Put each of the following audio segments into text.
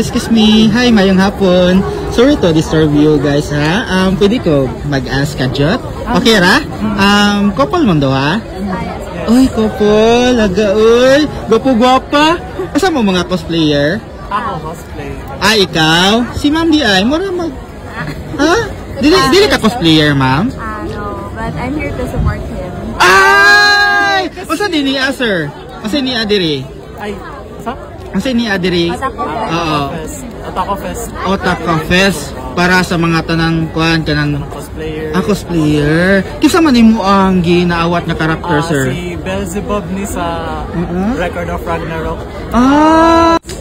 excuse me. Hi, mayong hapon. Sorry to disturb you guys ha. Pwede ko mag-ask ka jot? Okay ra? Couple mo do ha? Oy, couple, lagaol. Gwapo-gwapa. Asa mo mga cosplayer? Ako cosplay. Ah, ikaw? Si Ma'am di ay, mura mag... Ha? Dili ka cosplayer, Ma'am? No, but I'm here to support him. Ay! Asa din niya, sir? Asa niya diri? Ay, sa? Asa niya diri? Oo. Otako Fest. Otaka Fest para sa mga tanang kuan kanang Cosplayer. Cosplayer. Kisa man nimo ang ginaawat nga karakter, sir? Si Beelzebub ni sa Record of Ragnarok.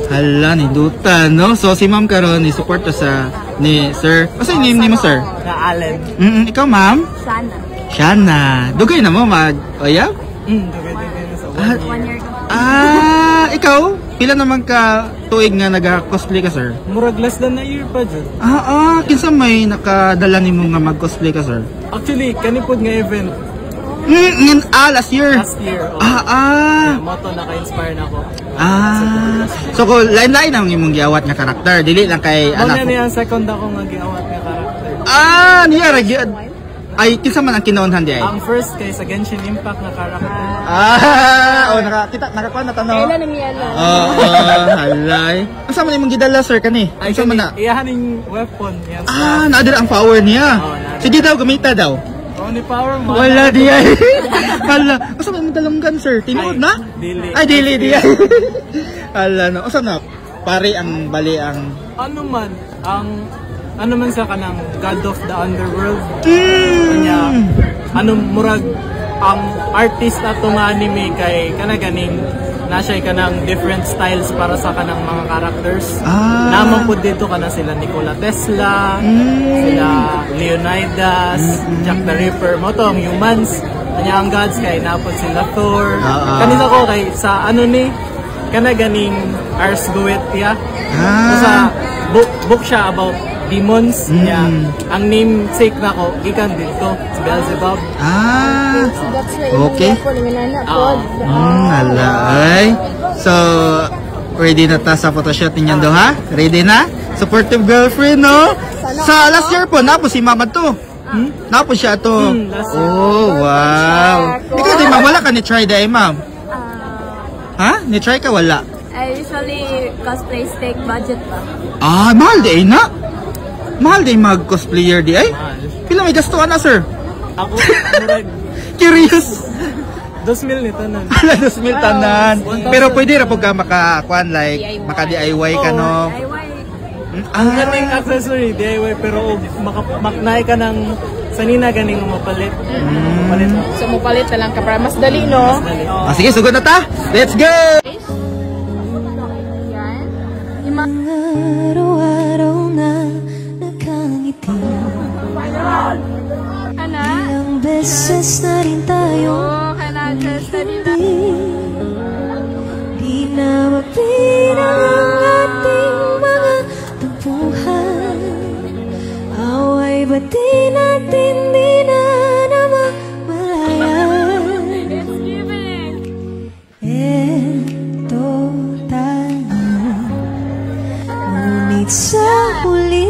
Hala ni Duta, no? So si Ma'am karon ni support to sa ni Sir. Asa yung name nimo, sir? Na Allen. Ikaw, Ma'am? Shana. Shana. Dugay na mo mag oya? Dugay sa 1 year. Ikaw? Pila naman ka tuig nga nag-cosplay ka, sir? Murag less than a year pa dyan. Kinsa may nakadala nimo nga mag-cosplay ka, sir? Actually, kanipod nga event. Last year? Last year. Oh. Moto naka-inspire na ako. So kung lain-lain ang imong giawat nga karakter, dili lang kay anak Muna niya ang second ako nga giawat nga karakter. Niya ra ay kinsa man ang kinaunhan di ay? Ang first kay sa Genshin Impact nga karakter. Nakakuha na tanaw. Kailan nami yan? Halay. Asa man imong gidala, sir kani? Asa man na? Iyahaning weapon yan. Naadira ang power niya. Sige daw, gamita daw. Only power mo. Wala di ay. Hala. Asa man dalunggan, sir? Tinuod na? Dili. Ay, dili di ay. Hala no. Asa na? Pare ang bali ang ano man sa kanang God of the Underworld. Kanya murag ang artist ato nga anime kay kanaganing nasay kanang different styles para sa kanang mga characters. Naman po dito kana sila Nikola Tesla, sila Leonidas, Jack the Ripper, mo tong humans. Kanya ang gods kay napod sila Thor. Kanina ko kay sa ano ni kanaganing Ars Goetia. Sa book siya about demons niya. Ang namesake na ko gikan dito si Beelzebub. Okay. Alay. So ready na ta sa photoshoot ninyo do ha? Ready na? Supportive girlfriend, no? Sa last year po napo si Mama to. Napo siya to. Wow. Ikaw di ma'am, wala ka ni try dai, ma'am? Ha? Ni try ka wala? I usually cosplay steak budget pa. Mahal di ay na. Mahal di mag-cosplayer di ay? Pila may gastuan na, sir? Ako, murag. Curious. 2,000 ni tanan. 2,000 tanan. Pero pwede ra pug ka maka-kuan like maka-DIY ka no. Ang ganing accessory DIY pero maknay ka ng sanina ganing mapalit. So mapalit na lang ka para mas dali, no? Sige, sugod na ta. Let's go. Araw-araw na nakangiti. Ilang beses na rin tayo di na mapilang ang ating mga tampuhan. Away ba't di natin di na namamalayan? Eto tayo, ngunit sa huli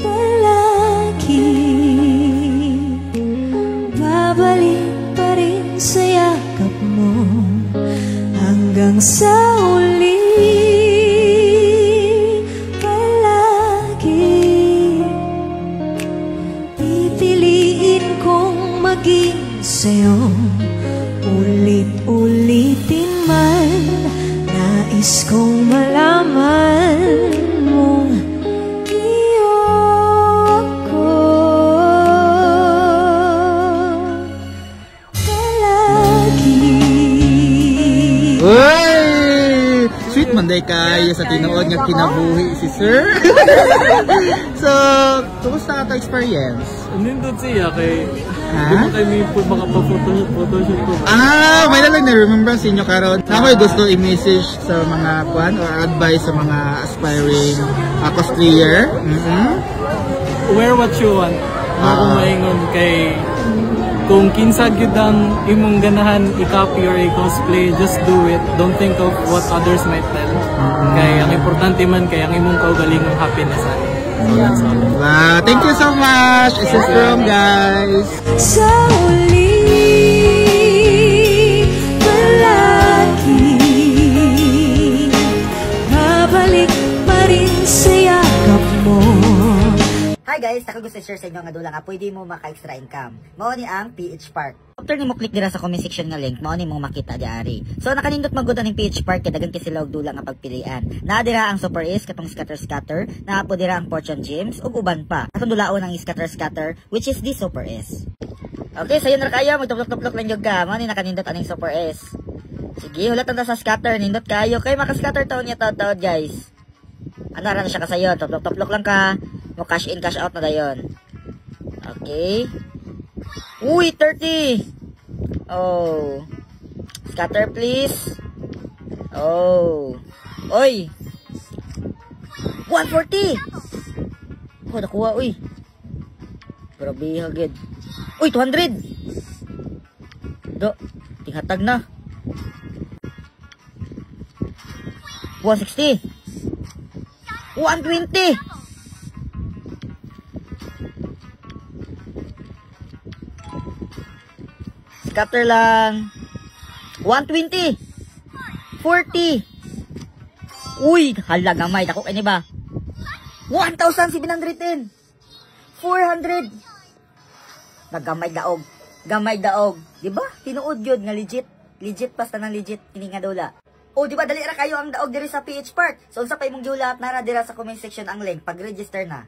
palagi babalik pa rin sa yakap mo hanggang sa huli palagi pipiliin kong maging sa'yo ulit-ulitin man. Nais kong malaman mong iyo ako palagi. Uy! Sweet man day kayo sa tinuod nga kinabuhi si sir. So, kumusta ka experience? Nindot siya kay di mo kayo may makapag-photoshoot ko. May nalang na-remember sa inyo karon. Ako'y gusto i-message sa mga kwan or advice sa mga aspiring cosplayer. Wear what you want. Ako maingon kay kung kinsa gyud ang imong ganahan i-copy or i-cosplay, just do it. Don't think of what others might tell. Kay ang importante man kay ang imong kaugalingong happiness ani. So that's all. Wow, thank you so much. This is from guys. Sa uli palagi babalik pa rin sa yakap mo. Hi guys, ako gusto share sa inyo nga dula nga pwede mo maka-extra income. Mao ni ang PH Park. After nimo click dira sa comment section nga link, mao ni mo makita diari. So nakanindot magud ang PH Park kay daghan kasi og dula nga pagpilian. Naa dira ang Super Ace katong scatter, naa po dira ang Fortune Gems ug uban pa. Atong dulaon ang scatter which is the Super Ace. Okay, sayo na kayo, magtuplok-tuplok lang jud ka. Mao ni nakanindot aning Super Ace. Sige, hulat ta sa scatter, nindot kayo kay maka-scatter taon niya taod guys. Ano ra na siya kasayo, tuplok-tuplok lang ka. Mo cash in, cash out na dayon. Okay. Uy, 30. Oh. Scatter please. Oh. Oy. 140. Oh, nakuha, uy. Grabe hagid. Uy, 200. Do, tinghatag na. 160. 120. Scatter lang. 120. 40. Uy, hala gamay. Dako kani ba? 1,710. 400. Nagamay daog. Gamay daog. Diba? Tinuod yun nga legit. Legit basta ng legit. Kini nga dula. O diba dali ra kayo ang daog diri sa PH Park. So unsa pa imong giulat nara dira sa comment section ang link pag-register na.